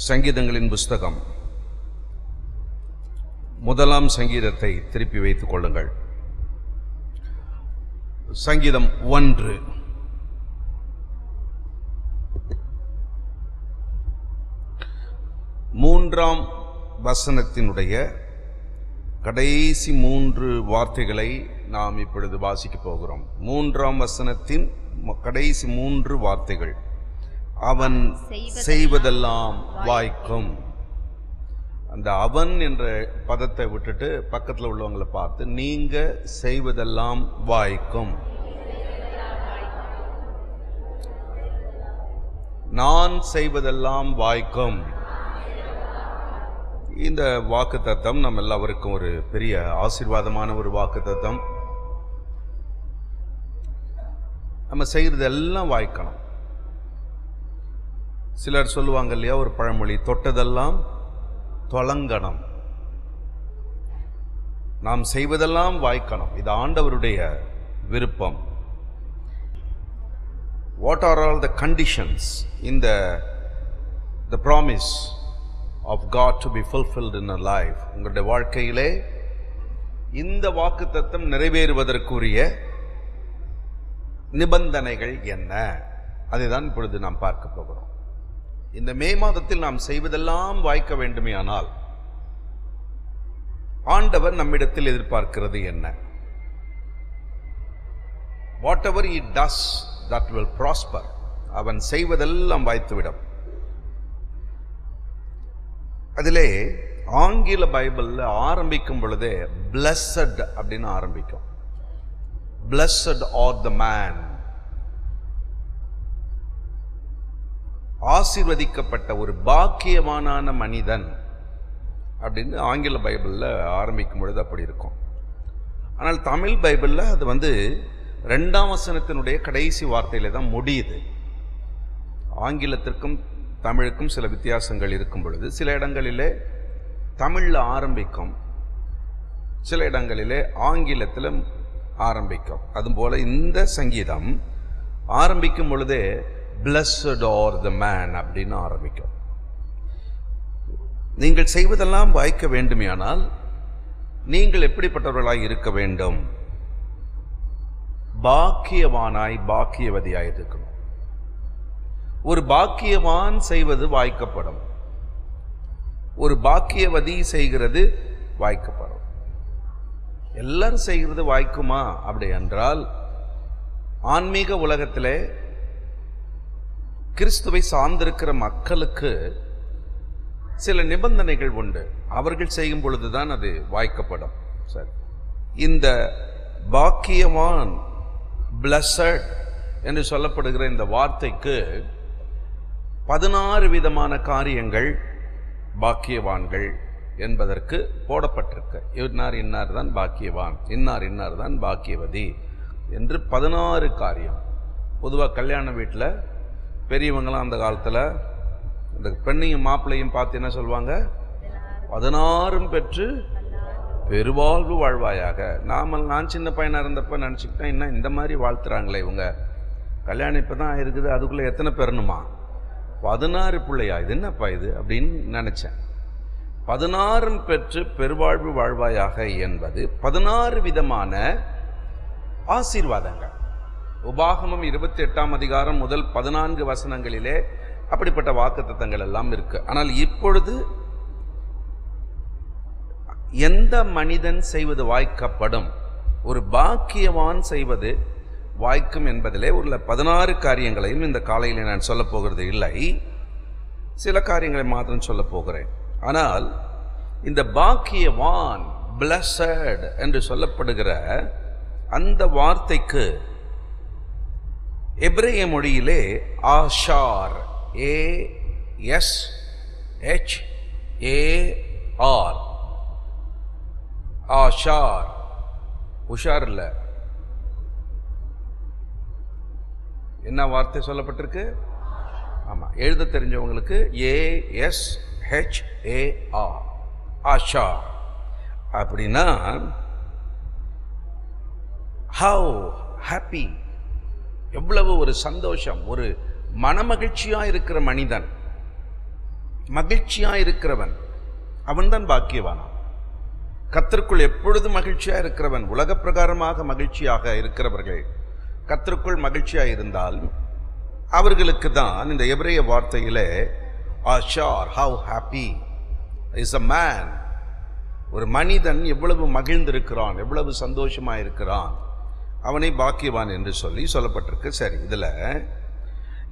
சங்கீதங்களின் புஸ்தகம் முதலாம் சங்கீதத்தை திருப்பி வைத்துக் கொள்ளுங்கள். சங்கீதம் 1. மூன்றாம் வசனத்தினுடைய கடைசி 3 வார்த்தைகளை நாம் இப்பொழுது வாசிக்க போகிறோம். மூன்றாம் வசனத்தின் கடைசி 3 வார்த்தைகள். அவன் செய்வதெல்லாம் வாய்க்கும். அந்த அவன் என்ற பதத்தை விட்டுட்டு பக்கத்தில் உள்ளவங்களை பார்த்து நீங்க செய்வதெல்லாம் வாய்க்கும், நான் செய்வதெல்லாம் வாய்க்கும். இந்த வாக்குத்தத்தம் நம்ம எல்லாருக்கும் ஒரு பெரிய ஆசீர்வாதமான ஒரு வாக்குத்தத்தம். நம்ம செய்யறதெல்லாம் வாய்க்கணும். சிலர் சொல்லுவாங்க இல்லையா, ஒரு பழமொழி, தொட்டதெல்லாம் தொலங்கணும். நாம் செய்வதெல்லாம் வாய்க்கணும். இது ஆண்டவருடைய விருப்பம். What are all the conditions in the promise of God to be fulfilled in a life? உங்களுடைய வாழ்க்கையிலே இந்த வாக்குத்தத்தம் நிறைவேறுவதற்குரிய நிபந்தனைகள் என்ன? அதைதான் இப்பொழுது நாம் பார்க்க போகிறோம். இந்த மே மாதத்தில் நாம் செய்வதெல்லாம் வாய்க்க வேண்டுமேயானால் ஆண்டவர் நம்மிடத்தில் எதிர்பார்க்கிறது என்ன? Whatever he does, that will prosper. அவன் செய்வதெல்லாம் வாய்த்துவிடும். அதிலே ஆங்கில பைபிள்ல ஆரம்பிக்கும் பொழுதே blessed அப்படின்னு ஆரம்பிக்கும். Blessed are the man, ஆசீர்வதிக்கப்பட்ட ஒரு பாக்கியவானான மனிதன் அப்படின்னு ஆங்கில பைபிளில் ஆரம்பிக்கும் பொழுது அப்படி இருக்கும். ஆனால் தமிழ் பைபிளில் அது 2ஆம் வசனத்தினுடைய கடைசி வார்த்தையில தான் முடியுது. ஆங்கிலத்திற்கும் தமிழுக்கும் சில வித்தியாசங்கள் இருக்கும் பொழுது சில இடங்களிலே தமிழில் ஆரம்பிக்கும், சில இடங்களிலே ஆங்கிலத்தில் ஆரம்பிக்கும். அதுபோல இந்த சங்கீதம் ஆரம்பிக்கும் பொழுதே Blessed are the man அப்படின்னு ஆரம்பிக்கும். நீங்கள் செய்வதெல்லாம் வாய்க்க வேண்டுமானால் நீங்கள் எப்படிப்பட்டவர்களாய் இருக்க வேண்டும்? பாக்கியவானாய் பாக்கியவதியாய் இருக்கணும். ஒரு பாக்கியவான் செய்வது வாய்க்கப்படும், ஒரு பாக்கியவதி செய்கிறது வாய்க்கப்படும். எல்லாரும் செய்கிறது வாய்க்குமா அப்படி என்றால், ஆன்மீக உலகத்திலே கிறிஸ்துவை சார்ந்திருக்கிற மக்களுக்கு சில நிபந்தனைகள் உண்டு. அவர்கள் செய்யும் பொழுதுதான் அது வாய்க்கப்படும். சரி, இந்த பாக்கியவான் blessed என்று சொல்லப்படுகிற இந்த வார்த்தைக்கு 16 விதமான காரியங்கள் பாக்கியவான்கள் என்பதற்கு போடப்பட்டிருக்கு. இன்னார் இன்னார் தான் பாக்கியவான், இன்னார் இன்னார் தான் பாக்கியவதி என்று 16 காரியம். பொதுவாக கல்யாண வீட்டில் பெரியவங்களாம் அந்த காலத்தில் இந்த பெண்ணையும் மாப்பிள்ளையும் பார்த்து என்ன சொல்லுவாங்க? 16 பெற்று பெருவாழ்வு வாழ்வாயாக. நான் சின்ன பையனாக இருந்தப்ப நினச்சிக்கிட்டேன், இன்னும் இந்த மாதிரி வாழ்த்துறாங்களே இவங்க, கல்யாணம் இப்போ தான் இருக்குது, அதுக்குள்ளே எத்தனை பெறணுமா? 16 பிள்ளையா, இது என்னப்பா இது அப்படின்னு நினச்சேன். 16 பெற்று பெருவாழ்வு வாழ்வாயாக என்பது 16 விதமான ஆசீர்வாதங்கள். உபாகமம் 28ஆம் அதிகாரம் முதல் 14 வசனங்களிலே அப்படிப்பட்ட வாக்குத்தத்தங்கள் எல்லாம் இருக்கு. ஆனால் இப்பொழுது எந்த மனிதன் செய்வது வாய்க்கப்படும், ஒரு பாக்கியவான் செய்வது வாய்க்கும் என்பதிலே உள்ள 16 காரியங்களையும் இந்த காலையிலே நான் சொல்ல போகிறது இல்லை. சில காரியங்களை மாத்திரம் சொல்ல போகிறேன். ஆனால் இந்த பாக்கியவான் blessed என்று சொல்லப்படுகிற அந்த வார்த்தைக்கு எபிரேய மொழியிலே ஆஷார், ASHAR, ஆஷார், உஷார் இல்ல, என்ன வார்த்தை சொல்லப்பட்டிருக்கு? ஆமா, எழுத தெரிஞ்சவங்களுக்கு ASHAR, ஆஷார். அப்படின்னா how happy, எவ்வளவு ஒரு சந்தோஷம், ஒரு மனமகிழ்ச்சியா இருக்கிற மனிதன். மகிழ்ச்சியாக இருக்கிறவன் அவன்தான் பாக்கியவானாம். கர்த்தருக்குள் எப்பொழுதும் மகிழ்ச்சியாக இருக்கிறவன், உலக பிரகாரமாக மகிழ்ச்சியாக இருக்கிறவர்கள் கர்த்தருக்குள் மகிழ்ச்சியாக இருந்தால் அவர்களுக்கு தான் இந்த எபிரேய வார்த்தையிலே ஆஷார் how happy is a man, ஒரு மனிதன் எவ்வளவு மகிழ்ந்திருக்கிறான், எவ்வளவு சந்தோஷமாக இருக்கிறான், அவனை பாக்கியவான் என்று சொல்லப்பட்டிருக்கு. சரி, இதில்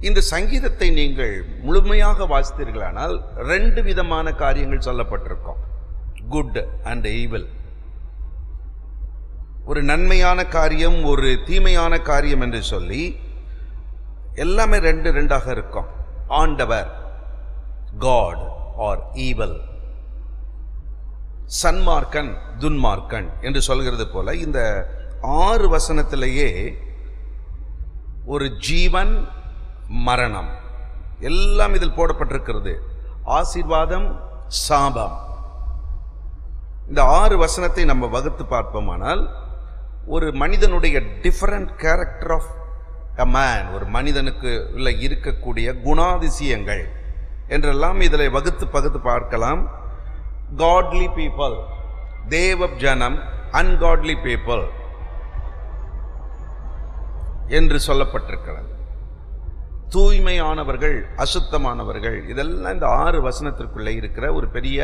இந்த சங்கீதத்தை நீங்கள் முழுமையாக வாசித்தீர்களானால் 2 விதமான காரியங்கள் சொல்லப்பட்டிருக்கும். குட் அண்ட் ஈவில், ஒரு நன்மையான காரியம், ஒரு தீமையான காரியம் என்று சொல்லி எல்லாமே 2 இருக்கும். ஆண்டவர், காட் ஆர் ஈவில், சன்மார்க்கன் துன்மார்க்கன் என்று சொல்கிறது போல இந்த 6 வசனத்திலேயே ஒரு ஜீவன் மரணம் எல்லாம் இதில் போடப்பட்டிருக்கிறது. ஆசீர்வாதம், சாபம். இந்த 6 வசனத்தை நம்ம வகுத்து பார்ப்போமானால் ஒரு மனிதனுடைய different character of a man, ஒரு மனிதனுக்கு உள்ள இருக்கக்கூடிய குணாதிசயங்கள் என்றெல்லாம் இதில் வகுத்து பார்க்கலாம். காட்லி பீப்புள், தேவ ஜனம், அன்காட்லி பீப்புள் என்று சொல்லப்பட்டிருக்கிறது. தூய்மையானவர்கள், அசுத்தமானவர்கள், இதெல்லாம் இந்த 6 வசனத்திற்குள்ளே இருக்கிற ஒரு பெரிய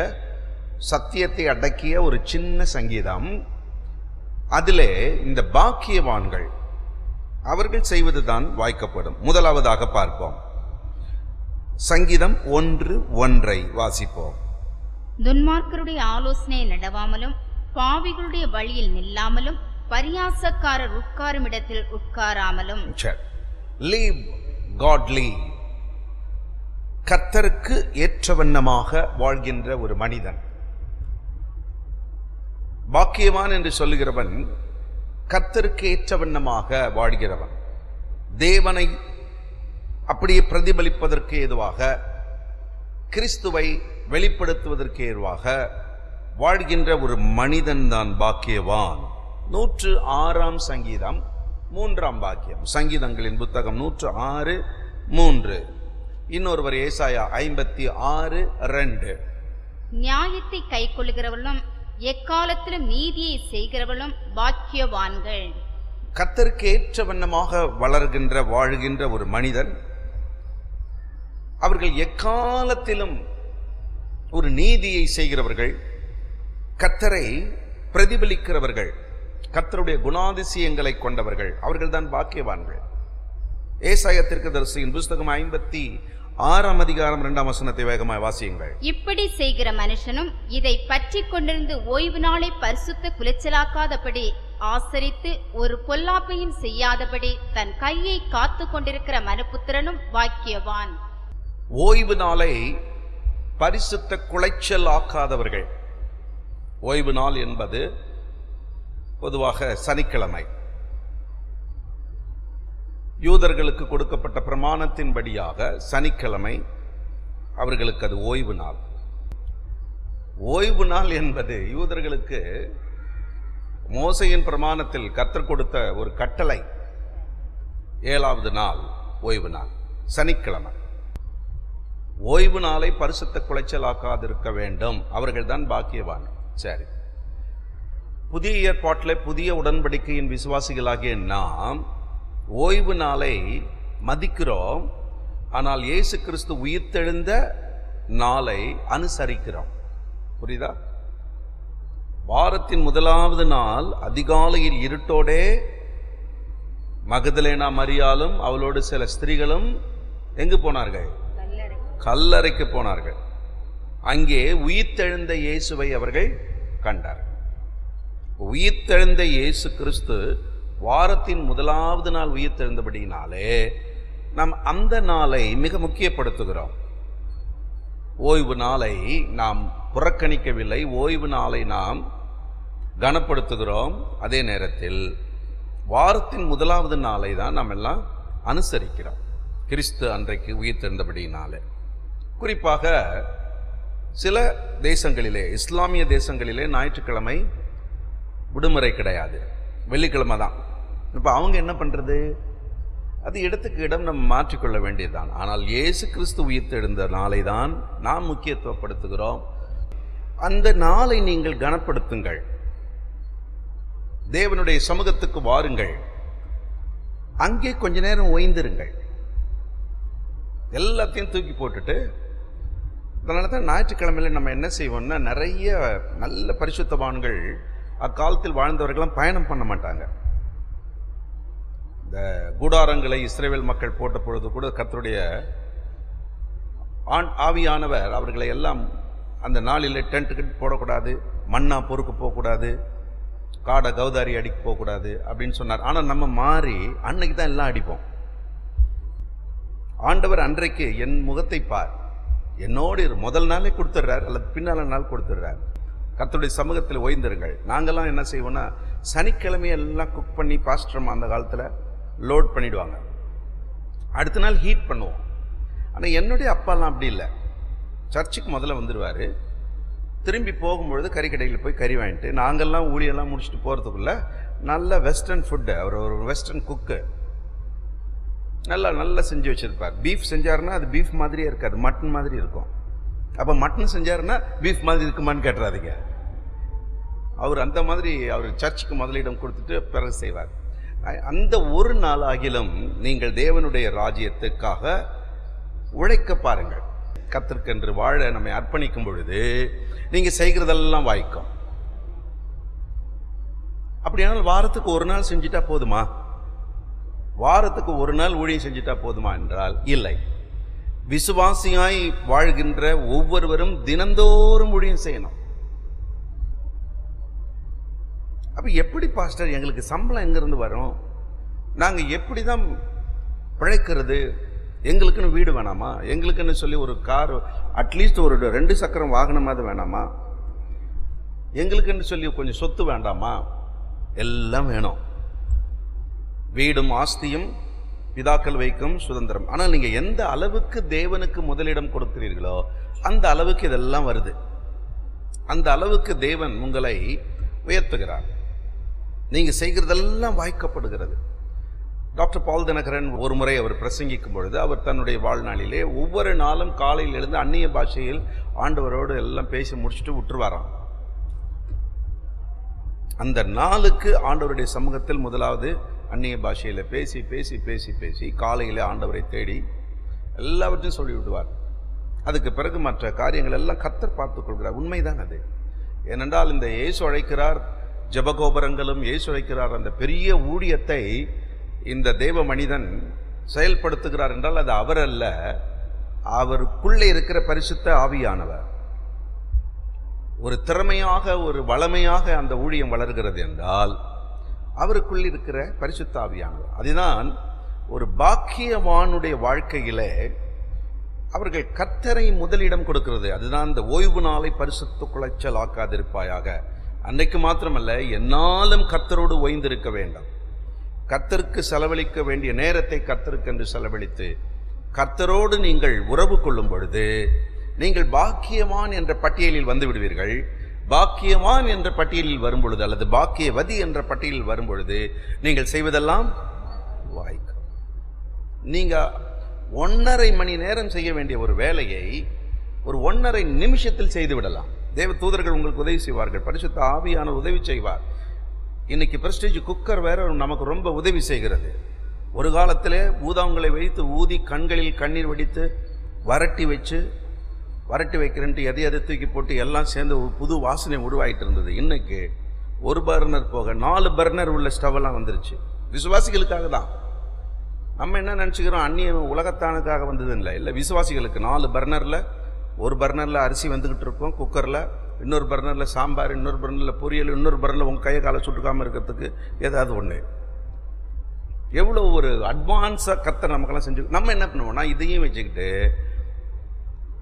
சத்தியத்தை அடக்கிய ஒரு சின்ன சங்கீதம். அதிலே இந்த பாக்கியவான்கள் அவர்கள் செய்வதுதான் வாய்க்கப்படும். முதலாவதாக பார்ப்போம், சங்கீதம் 1:1 வாசிப்போம். துன்மார்க்கருடைய ஆலோசனை நடவாமலும் பாவிகளுடைய வழியில் நில்லாமலும் பரியாசக்காரர் உட்காரும் இடத்தில் உட்காராமலும். லீவ் காட்லி, கர்த்தருக்கு ஏற்றவண்ணமாக வாழ்கின்ற ஒரு மனிதன். பாக்கியவான் என்று சொல்லுகிறவன் கர்த்தருக்கு ஏற்றவண்ணமாக வாழ்கிறவன், தேவனை அப்படியே பிரதிபலிப்பதற்கு ஏதுவாக, கிறிஸ்துவை வெளிப்படுத்துவதற்கு ஏதுவாக வாழ்கின்ற ஒரு மனிதன் தான் பாக்கியவான். 106 சங்கீதம் 3 வாக்கியம், சங்கீதங்களின் புத்தகம் 106:3. இன்னொருவர் ஏசாயா 56:2. நியாயத்தை கை கொள்ளுகிறவர்களும் எக்காலத்திலும் நீதியை செய்கிறவர்களும் பாக்கியவான்கள். கர்த்தருக்கு ஏற்ற வண்ணமாக வாழ்கின்ற ஒரு மனிதன், அவர்கள் எக்காலத்திலும் ஒரு நீதியை செய்கிறவர்கள், கர்த்தரை பிரதிபலிக்கிறவர்கள், கர்த்தருடைய குணாதிசயங்களை கொண்டவர்கள், அவர்கள் தான் பாக்கியவான்கள். ஏசாயா தீர்க்கதரிசியின் புத்தகம் 56:2 வேகமாய் வாசியுங்கள். இப்படி செய்கிற மனுஷனும் இதை பற்றி கொண்டிருந்து ஓய்வு நாளை பரிசுத்த குலைச்சலாக்காதபடி ஆசரித்து ஒரு பொல்லாப்பையும் செய்யாதபடி தன் கையை காத்து கொண்டிருக்கிற மனுபுத்திரனும் பாக்கியவான். ஓய்வு நாளை பரிசுத்த குலைச்சல் ஆக்காதவர்கள். ஓய்வு நாள் என்பது பொதுவாக சனிக்கிழமை. யூதர்களுக்கு கொடுக்கப்பட்ட பிரமாணத்தின்படியாக சனிக்கிழமை அவர்களுக்கு அது ஓய்வு நாள். ஓய்வு நாள் என்பது யூதர்களுக்கு மோசையின் பிரமாணத்தில் கர்த்தர் கொடுத்த ஒரு கட்டளை. 7வது நாள் ஓய்வு நாள், சனிக்கிழமை. ஓய்வு நாளை பரிசுத்த குலைச்சலாக்காதிருக்க வேண்டும், அவர்கள் தான் பாக்கியவான். சரி, புதிய ஏற்பாட்டில் புதிய உடன்படிக்கையின் விசுவாசிகளாகிய நாம் ஓய்வு நாளை மதிக்கிறோம், ஆனால் இயேசு கிறிஸ்து உயிர்த்தெழுந்த நாளை அனுசரிக்கிறோம். புரியுதா? வாரத்தின் முதலாவது நாள் அதிகாலையில் இருட்டோடே மகதலேனா மரியாளும் அவளோடு சில ஸ்திரீகளும் எங்கு போனார்கள்? கல்லறைக்கு போனார்கள். அங்கே உயிர்த்தெழுந்த இயேசுவை அவர்கள் கண்டார்கள். உயிர்த்தெழுந்த இயேசு கிறிஸ்து வாரத்தின் முதலாவது நாள் உயிர்த்தெழுந்தபடியினாலே நாம் அந்த நாளை மிக முக்கியப்படுத்துகிறோம். ஓய்வு நாளை நாம் புறக்கணிக்கவில்லை, ஓய்வு நாளை நாம் கனப்படுத்துகிறோம். அதே நேரத்தில் வாரத்தின் முதலாவது நாளை தான் நாம் எல்லாம் அனுசரிக்கிறோம், கிறிஸ்து அன்றைக்கு உயிர்த்தெழுந்தபடியினாலே. குறிப்பாக சில தேசங்களிலே, இஸ்லாமிய தேசங்களிலே ஞாயிற்றுக்கிழமை விடுமுறை கிடையாது, வெள்ளிக்கிழமை தான். இப்போ அவங்க என்ன பண்ணுறது? அது இடத்துக்கு இடம் நம்ம மாற்றிக்கொள்ள வேண்டியதுதான். ஆனால் இயேசு கிறிஸ்து உயிர்த்தெழுந்த நாளை தான் நாம் முக்கியத்துவப்படுத்துகிறோம். அந்த நாளை நீங்கள் கனப்படுத்துங்கள். தேவனுடைய சமூகத்துக்கு வாருங்கள். அங்கே கொஞ்ச நேரம் ஓய்ந்திருங்கள். எல்லாத்தையும் தூக்கி போட்டுட்டு, அதனால தான் ஞாயிற்றுக்கிழமையில நம்ம என்ன செய்வோம்னா, நிறைய நல்ல பரிசுத்தவான்கள் அக்காலத்தில் வாழ்ந்தவர்கள்லாம் பயணம் பண்ண மாட்டாங்க. இந்த கூடாரங்களை இஸ்ரவேல் மக்கள் போட்ட பொழுது கூட கர்த்தருடைய ஆவியானவர் அவர்களை எல்லாம் அந்த நாளில் டென்ட்டு போடக்கூடாது, மண்ணா பொறுக்க போகக்கூடாது, காடை கௌதாரி அடிக்க போகக்கூடாது அப்படின்னு சொன்னார். ஆனால் நம்ம மாறி அன்னைக்கு தான் எல்லாம் அடிப்போம். ஆண்டவர் அன்றைக்கு என் முகத்தை பார், என்னோடு முதல் நாளே கொடுத்துட்றார் அல்லது பின்னால நாள் கொடுத்துட்றார். கர்த்தருடைய சமூகத்தில் ஓய்ந்திருங்கள். நாங்கள்லாம் என்ன செய்வோம்னா, சனிக்கிழமையெல்லாம் குக் பண்ணி பாஸ்டர் அந்த காலத்தில் லோட் பண்ணிடுவாங்க. அடுத்த நாள் ஹீட் பண்ணுவோம். ஆனால் என்னுடைய அப்பாலாம் அப்படி இல்லை. சர்ச்சுக்கு முதல்ல வந்துடுவார், திரும்பி போகும்பொழுது கறிக்கடையில் போய் கறி வாங்கிட்டு, நாங்கள்லாம் ஊழியெல்லாம் முடிச்சுட்டு போகிறதுக்குள்ள நல்ல வெஸ்டர்ன் ஃபுட்டு, அவர் ஒரு வெஸ்டர்ன் குக்கு, நல்லா செஞ்சு வச்சுருப்பார். பீஃப் செஞ்சாருன்னா அது பீஃப் மாதிரியே இருக்காது, மட்டன் மாதிரி இருக்கும். அப்போ மட்டன் செஞ்சாருன்னா பீஃப் மாதிரி இருக்குமான்னு கேட்டுறாதீங்க. அவர் அந்த மாதிரி அவர் சர்ச்சுக்கு முதலிடம் கொடுத்துட்டு பிறகு செய்வார். அந்த ஒரு நாள் ஆகிலும் நீங்கள் தேவனுடைய ராஜ்யத்துக்காக உழைக்க பாருங்கள். கர்த்தருக்கென்று வாழ நம்மை அர்ப்பணிக்கும் பொழுது நீங்கள் செய்கிறதெல்லாம் வாய்க்கும். அப்படியானால் வாரத்துக்கு ஒரு நாள் செஞ்சுட்டா போதுமா? வாரத்துக்கு ஒரு நாள் ஊழியம் செஞ்சுட்டா போதுமா என்றால் இல்லை. விசுவாசியாய் வாழ்கின்ற ஒவ்வொருவரும் தினந்தோறும் ஊழியம் செய்யணும். அப்ப எப்படி பாஸ்டர் எங்களுக்கு சம்பளம் எங்கிருந்து வரும்? நாங்கள் எப்படி தான் பிழைக்கிறது? எங்களுக்குன்னு வீடு வேணாமா? எங்களுக்குன்னு சொல்லி ஒரு கார், அட்லீஸ்ட் ஒரு 2 சக்கரம் வாகனமாவது வேணாமா? எங்களுக்குன்னு சொல்லி கொஞ்சம் சொத்து வேண்டாமா? எல்லாம் வேணும். வீடும் ஆஸ்தியும் பிதாக்கள் வைக்கும் சுதந்திரம். ஆனால் நீங்கள் எந்த அளவுக்கு தேவனுக்கு முதலிடம் கொடுக்கிறீர்களோ அந்த அளவுக்கு இதெல்லாம் வருது. அந்த அளவுக்கு தேவன் உங்களை உயர்த்துகிறார். நீங்கள் செய்கிறதெல்லாம் வாய்க்கப்படுகிறது. டாக்டர் பால் தினகரன் ஒரு முறை அவர் பிரசங்கிக்கும் பொழுது, அவர் தன்னுடைய வாழ்நாளிலே ஒவ்வொரு நாளும் காலையில் எழுந்து அந்நிய பாஷையில் ஆண்டவரோடு எல்லாம் பேசி முடிச்சுட்டு விட்டுருவாராம். அந்த நாளுக்கு ஆண்டவருடைய சமூகத்தில் முதலாவது அந்நிய பாஷையில் பேசி பேசி பேசி பேசி காலையில் ஆண்டவரை தேடி எல்லாவற்றையும் சொல்லி விடுவார். அதுக்கு பிறகு மற்ற காரியங்கள் எல்லாம் கர்த்தர் பார்த்துக் கொள்கிறார். உண்மைதான் அது. ஏனென்றால் இந்த இயேசு அழைக்கிறார் ஜெபகோபுரங்களும், இயேசு அழைக்கிறார் அந்த பெரிய ஊழியத்தை இந்த தேவ மனிதன் செயல்படுத்துகிறார் என்றால் அது அவர் அல்ல, அவருக்குள்ளே இருக்கிற பரிசுத்த ஆவியானவர். ஒரு திறமையாக, ஒரு வளமையாக அந்த ஊழியம் வளர்கிறது என்றால் அவருக்குள் இருக்கிற பரிசுத்த ஆவியானவர். அதுதான் ஒரு பாக்கியவானுடைய வாழ்க்கையிலே அவர்கள் கர்த்தரை முதலிடம் கொடுக்கிறது. அதுதான் இந்த ஓய்வு நாளை பரிசுத்த குலைச்சல் ஆக்காதிருப்பாயாக. அன்னைக்கு மாத்திரமல்ல, என்னாலும் கர்த்தரோடு ஓய்ந்திருக்க வேண்டும். கர்த்தருக்கு செலவழிக்க வேண்டிய நேரத்தை கர்த்தருக்கென்று செலவழித்து கர்த்தரோடு நீங்கள் உறவு கொள்ளும் பொழுது நீங்கள் பாக்கியவான் என்ற பட்டியலில் வந்து விடுவீர்கள். பாக்கியவான் என்ற பட்டியலில் வரும் பொழுது அல்லது பாக்கியவதி என்ற பட்டியலில் வரும் பொழுது நீங்கள் செய்வதெல்லாம் வாய்க்கும். நீங்க 1.5 மணி நேரம் செய்ய வேண்டிய ஒரு வேலையை ஒரு 1.5 நிமிஷத்தில் செய்து விடலாம். தேவ தூதர்கள் உங்களுக்கு உதவி செய்வார்கள். பரிசுத்த ஆவியான உதவி செய்வார். இன்னைக்கு பிரஸ்டீஜ் குக்கர் வேற நமக்கு ரொம்ப உதவி செய்கிறது. ஒரு காலத்தில் ஊதாங்களை வைத்து ஊதி கண்களில் கண்ணீர் வடித்து வரட்டி வைக்கிறேன்ட்டு எதை தூக்கி போட்டு எல்லாம் சேர்ந்து ஒரு புது வாசனை உருவாகிட்டு இருந்தது. இன்னைக்கு 1 பர்னர் போக 4 பர்னர் உள்ள ஸ்டவெல்லாம் வந்துருச்சு. விசுவாசிகளுக்காக தான். நம்ம என்ன நினச்சிக்கிறோம், அந்நிய உலகத்தானுக்காக வந்தது இல்லை, விசுவாசிகளுக்கு 4 பர்னரில், 1 பர்னரில் அரிசி வந்துக்கிட்டு இருக்கோம் குக்கரில், இன்னொரு பர்னரில் சாம்பார், இன்னொரு பர்னரில் பொரியல், இன்னொரு பர்னரில் உங்கள் கையை காலை சுட்டுக்காமல் இருக்கிறதுக்கு ஏதாவது ஒன்று. எவ்வளோ ஒரு அட்வான்ஸாக கர்த்தர் நமக்கெல்லாம் செஞ்சு, நம்ம என்ன பண்ணுவோம்னா இதையும் வச்சுக்கிட்டு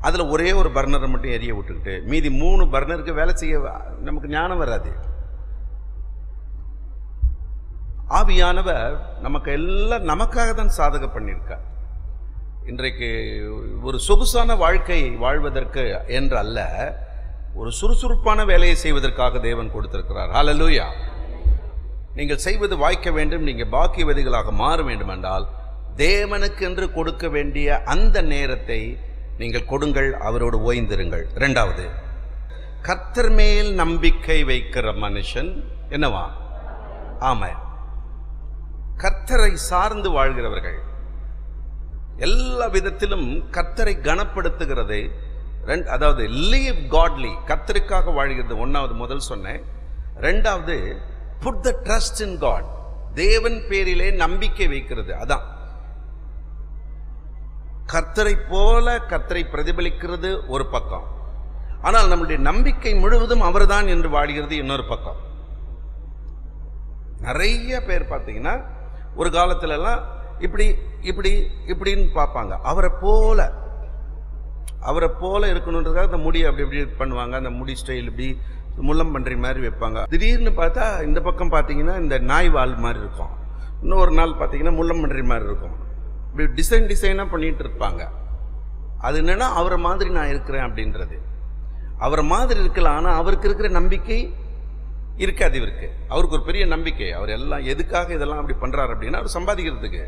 அதில் ஒரே ஒரு பர்னரை மட்டும் எரிய விட்டுக்கிட்டு மீதி 3 பர்னருக்கு வேலை செய்ய நமக்கு ஞானம் வராது. ஆவியானவர் நமக்கு எல்லாம் நமக்காக தான் சாதக பண்ணியிருக்கார். இன்றைக்கு ஒரு சொகுசான வாழ்க்கை வாழ்வதற்கு என்று அல்ல, ஒரு சுறுசுறுப்பான வேலையை செய்வதற்காக தேவன் கொடுத்திருக்கிறார். ஹல்லேலூயா. நீங்கள் செய்வது வாய்க்க வேண்டும், நீங்கள் பாக்கியவதிகளாக மாற வேண்டும் என்றால் தேவனுக்கு என்று கொடுக்க வேண்டிய அந்த நேரத்தை நீங்கள் கொடுங்கள், அவரோடு ஓய்ந்திருங்கள். இரண்டாவது, கர்த்தர் மேல் நம்பிக்கை வைக்கிற மனுஷன் என்னவா? ஆமா, கர்த்தரை சார்ந்து வாழ்கிறவர்கள், எல்லா விதத்திலும் கர்த்தரை கனப்படுத்துகிறது. அதாவது live godly, கர்த்தருக்காக வாழ்கிறது. ஒன்னாவது முதல் சொன்னேன். ரெண்டாவது, put the trust in God, தேவன் பேரிலே நம்பிக்கை வைக்கிறது. அதான் கர்த்தரை போல கர்த்தரை பிரதிபலிக்கிறது ஒரு பக்கம், ஆனால் நம்முடைய நம்பிக்கை முழுவதும் அவர்தான் என்று வாழ்கிறது இன்னொரு பக்கம். நிறைய பேர் பார்த்தீங்கன்னா ஒரு காலத்துல எல்லாம் இப்படி இப்படி இப்படின்னு பார்ப்பாங்க, அவரை போல இருக்கணுன்றதுக்காக அந்த முடியை அப்படி இப்படி பண்ணுவாங்க, அந்த முடி ஸ்டைல் இப்படி முள்ளம் பன்றி மாதிரி வைப்பாங்க. திடீர்னு பார்த்தா இந்த பக்கம் பார்த்தீங்கன்னா இந்த நாய் வால் மாதிரி இருக்கும், இன்னொரு நாள் பார்த்தீங்கன்னா முள்ளம் பன்றி மாதிரி இருக்கும். இப்படி டிசைனாக பண்ணிட்டு இருப்பாங்க. அது என்னன்னா அவரை மாதிரி நான் இருக்கிறேன் அப்படின்றது. அவரை மாதிரி இருக்கலாம், ஆனால் அவருக்கு இருக்கிற நம்பிக்கை இருக்காது. அவருக்கு ஒரு பெரிய நம்பிக்கை, அவர் எல்லாம் எதுக்காக இதெல்லாம் அப்படி பண்றாரு அப்படின்னா அவர் சம்பாதிக்கிறதுக்கு.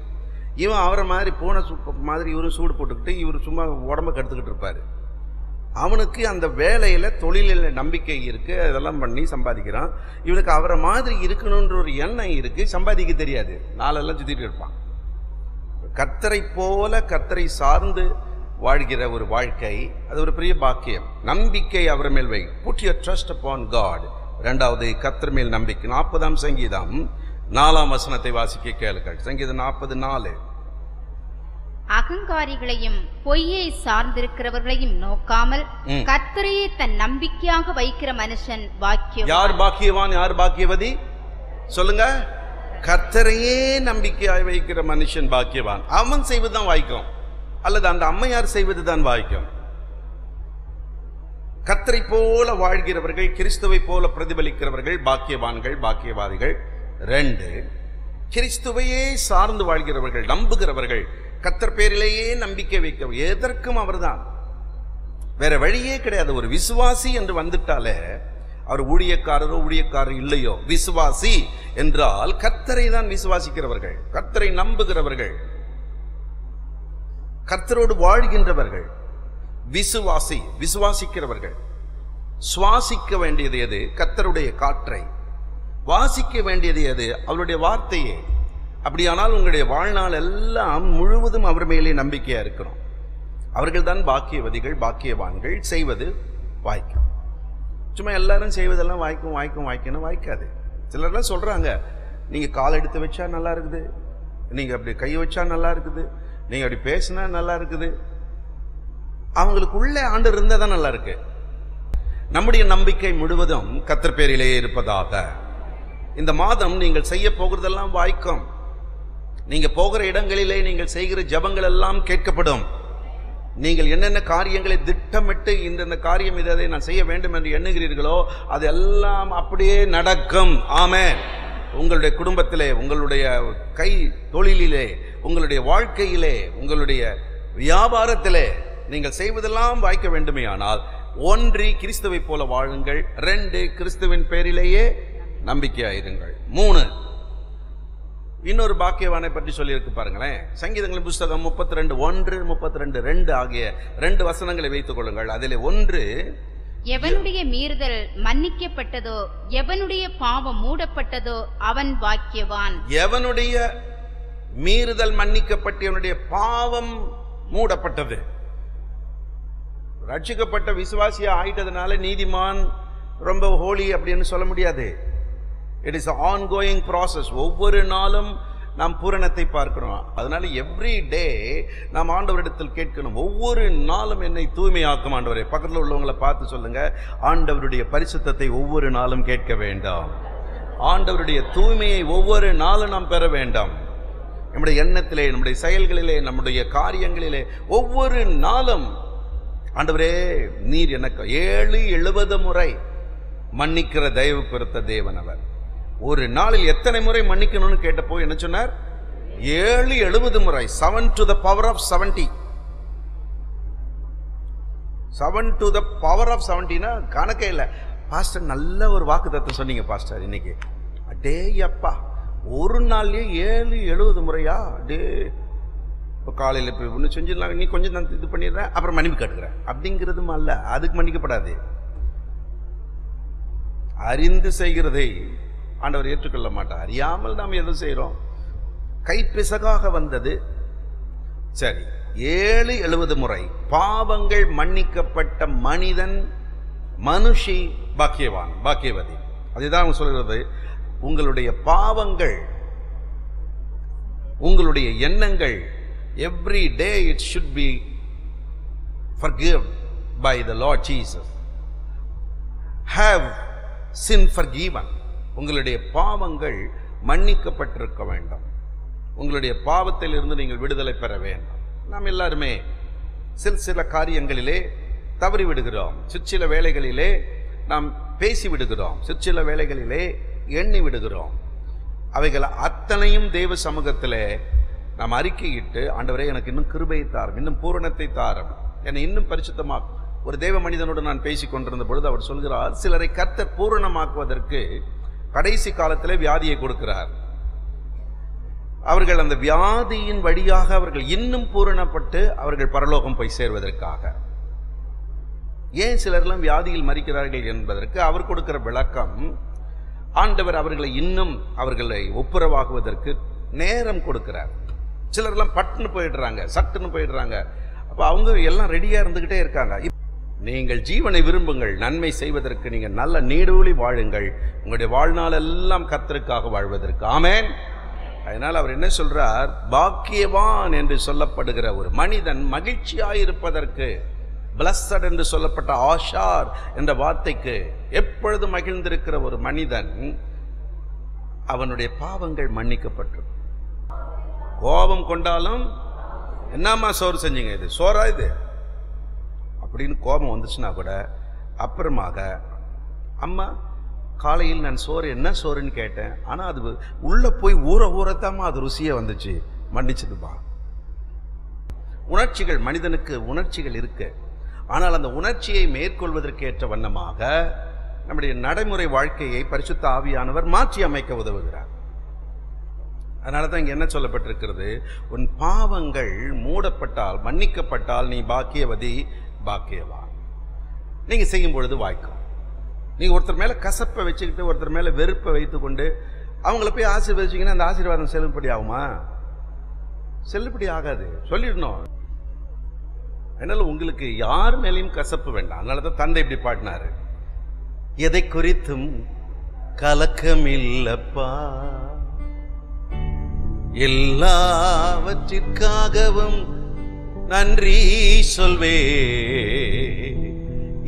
இவன் அவரை மாதிரி பூனை மாதிரி இவரும் சூடு போட்டுக்கிட்டு இவர் சும்மா உடம்ப கெடுத்துக்கிட்டு இருப்பாரு. அவனுக்கு அந்த வேலையில தொழிலில் நம்பிக்கை இருக்கு, அதெல்லாம் பண்ணி சம்பாதிக்கிறான். இவனுக்கு அவரை மாதிரி இருக்கணுன்ற ஒரு எண்ணம் இருக்கு, சம்பாதிக்க தெரியாது, நாளெல்லாம் சுத்திட்டு இருப்பான். கர்த்தரை போல கர்த்தரை சார்ந்து வாழ்கிற ஒரு வாழ்க்கை, அது ஒரு பெரிய பாக்கியம். நம்பிக்கை அவர் மேல் வை, put your trust upon God. இரண்டாவது, கர்த்தர் மேல் நம்பிக்கை. 40ஆம் சங்கீதம் 4ஆம் வசனத்தை வாசிக்க கேளுங்கள். சங்கீதம் 40:4. அகங்காரிகளையும் பொய்யை சார்ந்திருக்கிறவர்களையும் நோக்காமல் கர்த்தரையே தன் நம்பிக்கையாக வைக்கிற மனுஷன் பாக்கியவான். யார் பாக்கியவான், யார் பாக்கியவதி? சொல்லுங்க. கர்த்தரையே நம்பிக்கையாய் வைக்கிற மனுஷன் பாக்கியவான். அவன் செய்வதுதான் வாய்க்கும், அல்லது அந்த அம்மையார் செய்வதுதான் வாய்க்கும். கர்த்தரை போல வாழ்கிறவர்கள், கிறிஸ்துவை போல பிரதிபலிக்கிறவர்கள் பாக்கியவான்கள், பாக்கியவாதிகள். 2, கிறிஸ்துவையே சார்ந்து வாழ்கிறவர்கள், நம்புகிறவர்கள், கர்த்தர் பேரிலேயே நம்பிக்கை வைக்க, எதற்கும் அவர்தான், வேற வழியே கிடையாது. ஒரு விசுவாசி என்று வந்துட்டாலே, அவர் ஊழியக்காரரோ ஊழியக்காரர் இல்லையோ, விசுவாசி என்றால் கர்த்தரை தான் விசுவாசிக்கிறவர்கள், கர்த்தரை நம்புகிறவர்கள், கர்த்தரோடு வாழ்கின்றவர்கள். விசுவாசி, விசுவாசிக்கிறவர்கள். சுவாசிக்க வேண்டியது எது? கர்த்தருடைய காற்றை. வாசிக்க வேண்டியது எது? அவருடைய வார்த்தையே. அப்படியானால் உங்களுடைய வாழ்நாள் எல்லாம் முழுவதும் அவர் மேலே நம்பிக்கையா இருக்கணும். அவர்கள் தான் பாக்கியவதிகள், பாக்கியவான்கள். செய்வது வாய்க்கும். சும்மா எல்லாரும் செய்வதெல்லாம் வாய்க்கும் வாய்க்கும் வாய்க்கணும், வாய்க்காது. சிலர்லாம் சொல்றாங்க, நீங்க கால் எடுத்து வச்சா நல்லா இருக்குது, நீங்க அப்படி கை வச்சா நல்லா இருக்குது, நீங்க அப்படி பேசினா நல்லா இருக்குது. அவங்களுக்கு உள்ள ஆண்டவர் இருந்தா தான் நல்லா இருக்கு. நம்முடைய நம்பிக்கை முழுவதும் கர்த்தர் பேரிலேயே இருப்பதாக. இந்த மாதம் நீங்கள் செய்ய போகிறதெல்லாம் வாய்க்கும். நீங்க போகிற இடங்களிலே நீங்கள் செய்கிற ஜெபங்கள் எல்லாம் கேட்கப்படும். நீங்கள் என்னென்ன காரியங்களை திட்டமிட்டு இந்த காரியம் இதை நான் செய்ய வேண்டும் என்று எண்ணுகிறீர்களோ அது எல்லாம் அப்படியே நடக்கும். ஆமென். உங்களுடைய குடும்பத்திலே, உங்களுடைய கை தொழிலிலே, உங்களுடைய வாழ்க்கையிலே, உங்களுடைய வியாபாரத்திலே நீங்கள் செய்வதெல்லாம் வாய்க்க வேண்டுமே. ஆனால் 1, கிறிஸ்துவை போல வாழுங்கள். 2, கிறிஸ்துவின் பேரிலேயே நம்பிக்கையாயிருங்கள். 3, இன்னொரு பாக்கியவானை பற்றி சொல்லி இருக்கு பாருங்களேன். சங்கீதங்களின் புஸ்தகம் 32:1, 32:2 ஆகிய 2 வசனங்களை வைத்துக் கொள்ளுங்கள். அதிலே 1, எவனுடைய மீறுதல் மன்னிக்கப்பட்டதோ, எவனுடைய பாவம் மூடப்பட்டதோ அவன் பாக்கியவான். எவனுடைய மீறுதல் மன்னிக்கப்பட்டு அவனுடைய பாவம் மூடப்பட்டது. ரட்சிக்கப்பட்ட விசுவாசியா ஆயிட்டதுனால நீதிமான், ரொம்ப ஹோலி அப்படின்னு சொல்ல முடியாது. It is ongoing process. ஒவ்வொரு நாளும் நாம் பூரணத்தை பார்க்கிறோம். அதனால எவ்ரி டே நாம் ஆண்டவரிடத்தில் கேட்கணும், ஒவ்வொரு நாளும் என்னை தூய்மையாக்கும் ஆண்டவரே. பக்கத்தில் உள்ளவங்களை பார்த்து சொல்லுங்க, ஆண்டவருடைய பரிசுத்தத்தை ஒவ்வொரு நாளும் கேட்க வேண்டாம். ஆண்டவருடைய தூய்மையை ஒவ்வொரு நாளும் நாம் பெற வேண்டாம். நம்முடைய எண்ணத்திலே, நம்முடைய செயல்களிலே, நம்முடைய காரியங்களிலே ஒவ்வொரு நாளும் ஆண்டவரே நீர் எனக்கு 70 முறை மன்னிக்கிற தயவு பெருத்த தேவன் அவர். ஒரு நாளில் எத்தனை முறை மன்னிக்கணும்னு கேட்டப்போ என்ன சொன்னார்? 70 முறை. 7 to the power of 70. 7 to the power of 70னா கணக்கே இல்லை. பாஸ்டர் நல்ல ஒரு வாக்குத்தத்தம் சொன்னீங்க பாஸ்டர் இன்னைக்கு. அடே அப்பா, ஒரு நாள்லயே 70 முறையா? அடே இப்போ காலையில் இப்போ ஒன்று செஞ்சிடலாம், நீ கொஞ்சம் நான் இது பண்ணிடுறேன், அப்புறம் மன்னிப்பு கேட்டுக்கிறேன் அப்படிங்கிறதும் அல்ல. அதுக்கு மன்னிக்கப்படாது. அறிந்து செய்கிறதை ஆண்டவர் ஏற்றுக்கொள்ள மாட்டார். அறியாமல் நாம் எதுவும் செய்கிறோம். கைப்பிசகாக வந்தது சரி. 7-70 முறை பாவங்கள் மன்னிக்கப்பட்ட மனிதன், மனுஷி பாக்கியவான், பாக்கியவதி. அதுதான் அவங்க சொல்கிறது. உங்களுடைய பாவங்கள், உங்களுடைய எண்ணங்கள், every day it should be forgiven by the Lord Jesus. Have sin forgiven. உங்களுடைய பாவங்கள் மன்னிக்கப்பட்டிருக்க வேண்டும். உங்களுடைய பாவத்தில் இருந்து நீங்கள் விடுதலை பெற வேண்டும். நாம் எல்லாருமே சில காரியங்களிலே தவறி விடுகிறோம். சில வேளைகளிலே நாம் பேசி விடுகிறோம். சில வேளைகளிலே எண்ணி விடுகிறோம். அவைகள் அத்தனையும் தேவ சமூகத்திலே நாம் அறிக்கையிட்டு, ஆண்டவரே எனக்கு இன்னும் கிருபையை தாரும், இன்னும் பூரணத்தை தாரும், என்னை இன்னும் பரிசுத்தமாக்கும். ஒரு தேவ மனிதனோடு நான் பேசிக் கொண்டிருந்த பொழுது அவர் சொல்கிறார், சிலரை கர்த்தர் பூரணமாக்குவதற்கு கடைசி காலத்திலே வியாதியை கொடுக்கிறார். அவர்கள் அந்த வியாதியின் வழியாக அவர்கள் இன்னும் பூரணப்பட்டு அவர்கள் பரலோகம் போய் சேர்வதற்காக. ஏன் சிலர்லாம் வியாதியில் மரிக்கிறார்கள் என்பதற்கு அவர் கொடுக்கிற விளக்கம், ஆண்டவர் அவர்களை இன்னும் அவர்களை ஒப்புரவாகுவதற்கு நேரம் கொடுக்கிறார். சிலர்லாம் பட்டுன்னு போயிடுறாங்க, சட்டுன்னு போயிடுறாங்க. அப்போ அவங்க எல்லாம் ரெடியாக இருந்துக்கிட்டே இருக்காங்க. நீங்கள் ஜீவனை விரும்புங்கள், நன்மை செய்வதற்கு நீங்கள் நல்ல நீடூழி வாழுங்கள், உங்களுடைய வாழ்நாள் எல்லாம் கர்த்தருக்காக வாழ்வதற்கு. ஆமென். அதனால் அவர் என்ன சொல்றார், பாக்கியவான் என்று சொல்லப்படுகிற ஒரு மனிதன் மகிழ்ச்சியாயிருப்பதற்கு, பிளஸ்ஸட் என்று சொல்லப்பட்ட ஆஷார் என்ற வார்த்தைக்கு எப்பொழுது மகிழ்ந்திருக்கிற ஒரு மனிதன், அவனுடைய பாவங்கள் மன்னிக்கப்பட்டு. கோபம் கொண்டாலும் என்னம்மா சோறு செஞ்சீங்க, இது சோறா இது அப்படின்னு கோபம் வந்துச்சுன்னா கூட அப்புறமாக, அம்மா காலையில் நான் சோறு என்ன சோறுன்னு கேட்டேன், ஆனால் அது உள்ளே போய் ஊறத்தாமா அது ருசியாக வந்துச்சு, மன்னிச்சதுப்பா. உணர்ச்சிகள், மனிதனுக்கு உணர்ச்சிகள் இருக்கு. ஆனால் அந்த உணர்ச்சியை மேற்கொள்வதற்கேற்ற வண்ணமாக நம்முடைய நடைமுறை வாழ்க்கையை பரிசுத்த ஆவியானவர் மாற்றி அமைக்க உதவுகிறார். அதனால தான் இங்கே என்ன சொல்லப்பட்டிருக்கிறது, உன் பாவங்கள் மூடப்பட்டால், மன்னிக்கப்பட்டால் நீ பாக்கியவதி, பாக்கியவான். நீங்கள் செய்யும் பொழுது வாய்க்கும். நீங்கள் ஒருத்தர் மேலே கசப்பை வச்சுக்கிட்டு, ஒருத்தர் மேலே வெறுப்பை வைத்துக்கொண்டு அவங்கள போய் ஆசீர்வதிச்சிங்கன்னா அந்த ஆசீர்வாதம் செல்லுபடி ஆகுமா? செல்லுபடி ஆகாது. சொல்லிடணும். அதனால உங்களுக்கு யார் மேலேயும் கசப்பு வேண்டாம். அதனால தான் தந்தை இப்படி பாடினாரு, எதை குறித்தும் கலக்கம் இல்லப்பா, எல்லாவற்றிற்காகவும் நன்றி சொல்வே,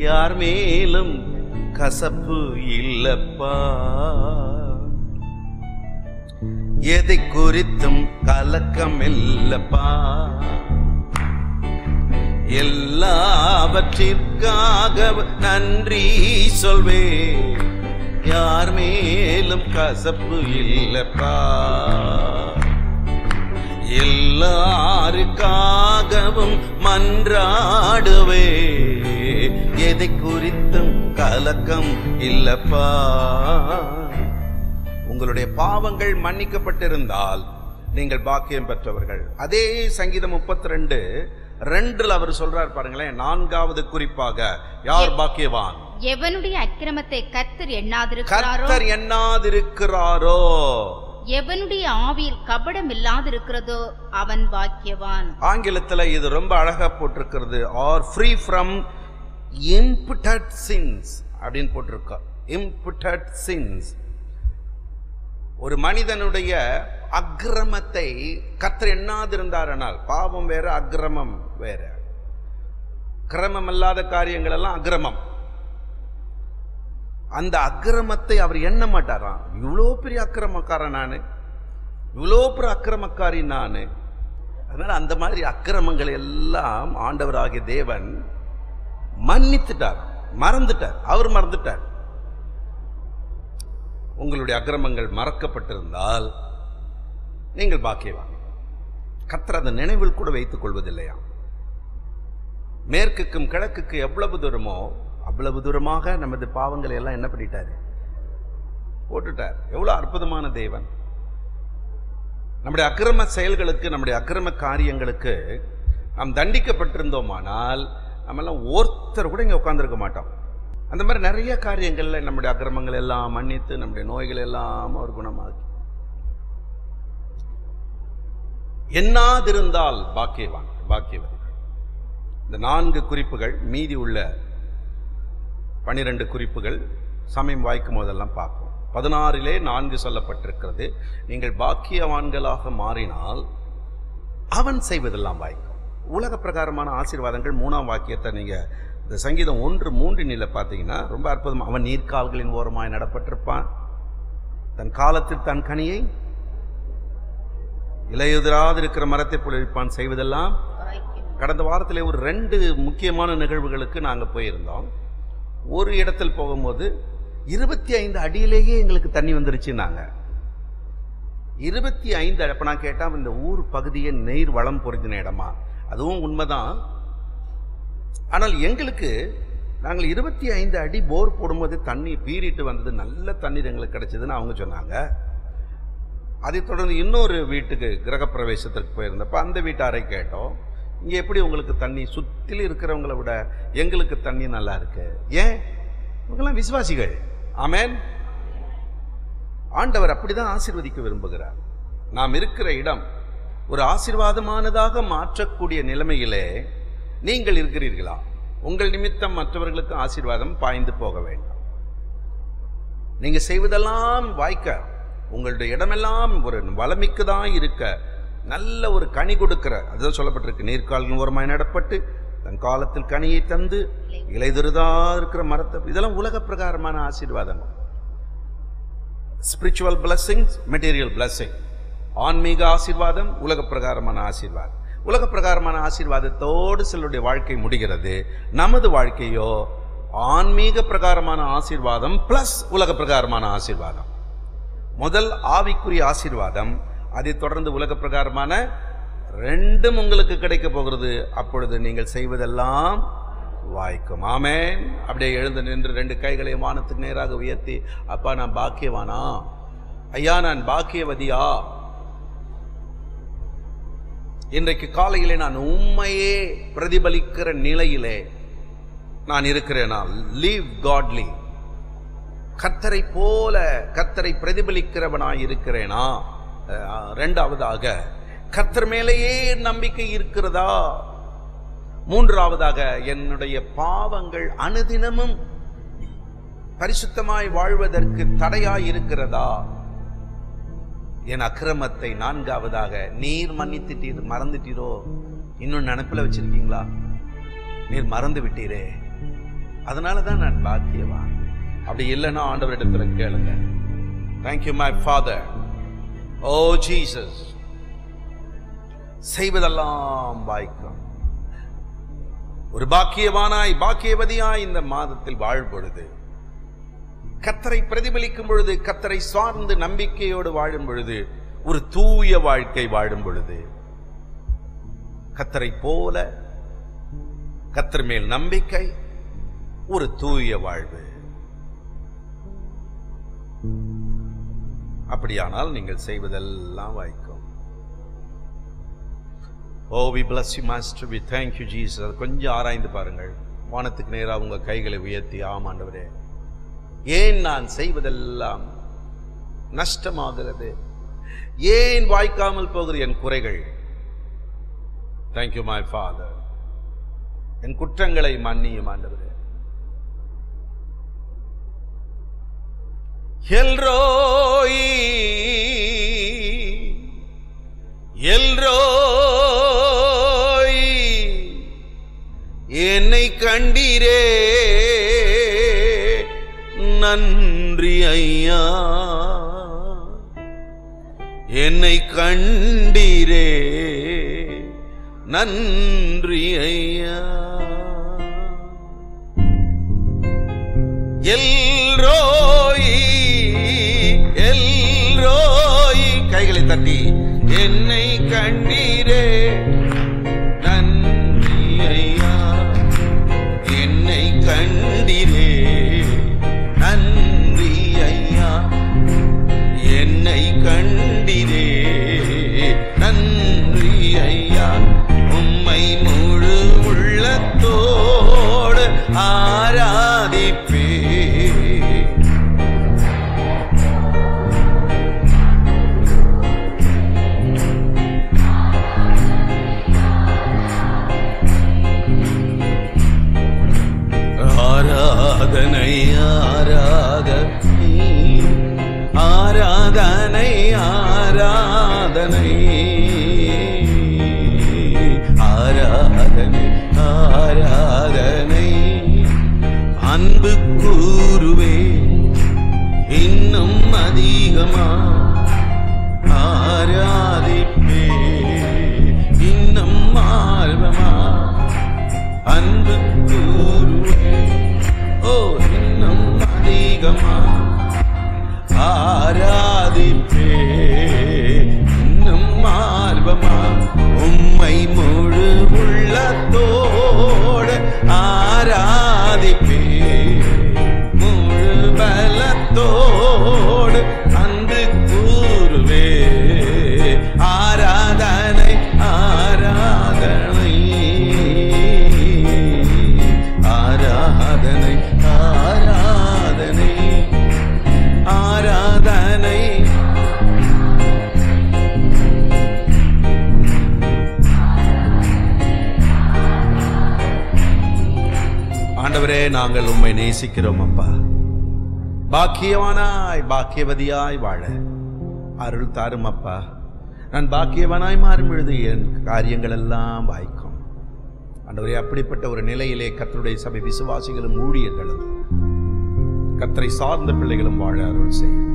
யார் மேலும் கசப்பு இல்லப்பா, எதை குறித்தும் கலக்கம் இல்லப்பா, எல்லாவற்றிற்காக நன்றி சொல்வே, யார் மேலும் கசப்பு இல்லப்பா, எல்லாருக்காகவும் மன்றாடுவே, எதை குறித்தும் கலக்கம் இல்லப்பா. உங்களுடைய பாவங்கள் மன்னிக்கப்பட்டிருந்தால் நீங்கள் பாக்கியம் பெற்றவர்கள். அதே சங்கீதம் 32:2 அவர் சொல்றார் பாருங்களேன், 4வது குறிப்பாக, யார் பாக்கியவான்? எவனுடைய அக்கிரமத்தை கர்த்தர் எண்ணாதிருக்கிறாரோ, எவனுடைய ஆவியில் கபடம் இல்லாதிருக்கிறதோ அவன் பாக்கியவான். ஆங்கிலத்தில் இது ரொம்ப அழகா போட்டிருக்கிறது, are free from imputed sins அப்படின்னு போட்டிருக்கா. imputed sins. ஒரு மனிதனுடைய அக்கிரமத்தை கர்த்தர் எண்ணாதிருந்தாரனால், பாவம் வேற அக்கிரமம் வேற. கிரமம் இல்லாத காரியங்கள் எல்லாம் அக்கிரமம். அந்த அக்கிரமத்தை அவர் எண்ண மாட்டாராம். இவ்வளோ பெரிய அக்கிரமக்காரன் நானு, இவ்வளோ பெரிய அக்கிரமக்காரி நானு. அதனால அந்த மாதிரி அக்கிரமங்கள் எல்லாம் ஆண்டவராகிய தேவன் மன்னித்துட்டார், மறந்துட்டார். அவர் மறந்துட்டார். உங்களுடைய அக்கிரமங்கள் மறக்கப்பட்டிருந்தால் நீங்கள் பாக்கியவான். கர்த்தர் அந்த நினைவில் கூட வைத்துக் கொள்வதில்லையா? மேற்குக்கும் கிழக்குக்கு எவ்வளவு தூரமோ அவ்வளவு தூரமாக நமது பாவங்களை எல்லாம் என்ன பண்ணிட்டாரு? போட்டுட்டார். எவ்வளவு அற்புதமான தேவன்! நம்முடைய அக்கிரம செயல்களுக்கு, நம்முடைய அக்கிரம காரியங்களுக்கு நாம் தண்டிக்கப்பட்டிருந்தோமானால் நம்மெல்லாம் ஒருத்தர் கூட இங்கே உட்கார்ந்துருக்க மாட்டோம். அந்த மாதிரி நிறைய காரியங்களில் நம்முடைய அக்கிரமங்கள் எல்லாம் மன்னித்து நம்முடைய நோய்கள் எல்லாம் ஒரு குணமாகி எண்ணாதிருந்தால் பாக்கியவான் பாக்கியவதி. இந்த 4 குறிப்புகள், மீதி உள்ள 12 குறிப்புகள் சமயம் வாய்க்கும் போதெல்லாம் பார்ப்போம். 16 4 சொல்லப்பட்டிருக்கிறது. நீங்கள் பாக்கியவான்களாக மாறினால் அவன் செய்வதெல்லாம் வாய்க்கும். உலக பிரகாரமான ஆசீர்வாதங்கள் 3ஆம் வாக்கியத்தை நீங்க இந்த சங்கீதம் 1:3 பார்த்தீங்கன்னா ரொம்ப அற்புதம். அவன் நீர்க்கால்களின் ஓரமாய் நடப்பட்டிருப்பான், தன் காலத்தில் தன் கனியை இலையுதிராது இருக்கிற மரத்தை பொழிப்பான், செய்வதெல்லாம். கடந்த வாரத்திலே ஒரு 2 முக்கியமான நிகழ்வுகளுக்கு நாங்கள் போயிருந்தோம். ஒரு இடத்தில் போகும்போது 25 அடியிலேயே எங்களுக்கு தண்ணி வந்துருச்சுன்னாங்க. 25 அப்ப நான் கேட்டேன், இந்த ஊர் பகுதியை நீர் வளம் பொருந்தின இடமா? அதுவும் உண்மைதான். ஆனால் எங்களுக்கு நாங்கள் 25 அடி போர் போடும்போது தண்ணி பீறிட்டு வந்தது, நல்ல தண்ணீர் எங்களுக்கு கிடைச்சதுன்னு அவங்க சொன்னாங்க. அதை தொடர்ந்து இன்னொரு வீட்டுக்கு கிரகப்பிரவேசத்திற்கு போயிருந்தப்ப அந்த வீட்டாரை கேட்டோம், இங்கே எப்படி உங்களுக்கு தண்ணி, சுற்றில் இருக்கிறவங்களை விட எங்களுக்கு தண்ணி நல்லா இருக்கு. ஏன்? இவங்கெல்லாம் விசுவாசிகள். ஆமென். ஆண்டவர் அப்படிதான் ஆசீர்வதிக்க விரும்புகிறார். நாம் இருக்கிற இடம் ஒரு ஆசீர்வாதமானதாக மாற்றக்கூடிய நிலைமையிலே நீங்கள் இருக்கிறீர்களா? உங்கள் நிமித்தம் மற்றவர்களுக்கு ஆசீர்வாதம் பாய்ந்து போக வேண்டாம். நீங்க செய்வதெல்லாம் வாய்க்க, உங்களுடைய இடமெல்லாம் ஒரு வளமிக்கதான் இருக்க, நல்ல ஒரு கனி கொடுக்கிற, அதுதான் சொல்லப்பட்டிருக்கு, நீர்க்கால்கள் ஓரமாய் நடப்பட்டு தன் காலத்தில் கனியை தந்து இலைதுருதா இருக்கிற மரத்தை. இதெல்லாம் உலக பிரகாரமான ஆசீர்வாதம். Spiritual blessings, material blessing. ஆன்மீக ஆசீர்வாதம், உலக பிரகாரமான ஆசீர்வாதம். உலக பிரகாரமான ஆசீர்வாதத்தோடு சிலருடைய வாழ்க்கை முடிகிறது. நமது வாழ்க்கையோ ஆன்மீக பிரகாரமான ஆசீர்வாதம் பிளஸ் உலக பிரகாரமான ஆசீர்வாதம். முதல் ஆவிக்குரிய ஆசீர்வாதம், அதை தொடர்ந்து உலக பிரகாரமான, 2ம் உங்களுக்கு கிடைக்க போகிறது. அப்பொழுது நீங்கள் செய்வதெல்லாம் வாய்க்கும். ஆமென். அப்படியே எழுந்து நின்று 2 கைகளையும் வானத்துக்கு நேராக உயர்த்தி, அப்பா நான் பாக்கியவானா, ஐயா நான் பாக்கியவதியா, இன்றைக்கு காலையிலே நான் உண்மையே பிரதிபலிக்கிற நிலையிலே நான் இருக்கிறேனா? லீவ் காட்லி, கர்த்தரை போல கர்த்தரை பிரதிபலிக்கிறவனாய் இருக்கிறேனா? 2வதாக கர்த்தர் மேலேயே நம்பிக்கை இருக்கிறதா? 3வதாக என்னுடைய பாவங்கள் அனுதினமும் பரிசுத்தமாய் வாழ்வதற்கு தடையாய் இருக்கிறதா? என் அக்கிரமத்தை 4வதாக நீர் மன்னித்துட்டீர், மறந்துட்டீரோ? இன்னும் நினைப்புல வச்சிருக்கீங்களா? நீர் மறந்து விட்டீரே, அதனாலதான் நான் பாக்கியவான். அப்படி இல்லைன்னா ஆண்டவரிடத்துல கேளுங்க. Thank you my father, oh Jesus. செய்வதெல்லாம் வாய்க்கும். ஒரு பாக்கியவானாய் பாக்கியவதியாய் இந்த மாதத்தில் வாழ்பொழுது, கர்த்தரை பிரதிபலிக்கும் பொழுது, கர்த்தரை சார்ந்து நம்பிக்கையோடு வாழும் பொழுது, ஒரு தூய வாழ்க்கை வாழும் பொழுது, கர்த்தரை போல கர்த்தர் மேல் நம்பிக்கை, ஒரு தூய வாழ்வு. அப்படியானால் நீங்கள் செய்வதெல்லாம் வாய்க்கும். Oh, we bless you, Master. We thank you, Jesus. கொஞ்சம் ஆராய்ந்து பாருங்கள். வானத்துக்கு நேராக உங்க கைகளை உயர்த்தி, ஆமாண்டவரே, ஏன் நான் செய்வதெல்லாம் நஷ்டமாகிறது? ஏன் வாய்க்காமல் போகிறது என் குறைகள்? Thank you my father. என் குற்றங்களை மன்னியும் ஆண்டவரே. எல்ரோய் எல்ரோய், என்னை கண்டீரே, நன்றி ஐயா. என்னை கண்டீரே, நன்றி ஐயா. எல்ரோய் எல்ரோய், கைகளை தட்டி, என்னை கண்டீரே, நன்றி ஐயா. என்னை கண்டீரே, நன்றி ஐயா. என்னை கண்டீரே, ஆண்டவரே, நாங்கள் உம்மை நேசிக்கிறோம் அப்பா. பாக்கியவானாய் பாக்கியவதியாய் வாழ அருள் தாரும் அப்பா. நான் பாக்கியவானாய் மாறும் பொழுது என் காரியங்கள் எல்லாம் வாய்க்கும். ஆண்டவரே, அப்படிப்பட்ட ஒரு நிலையிலே கர்த்தருடைய சபை விசுவாசிகளும் ஊழியர்களும் கர்த்தரை சார்ந்த பிள்ளைகளும் வாழ அருள் செய்யும்.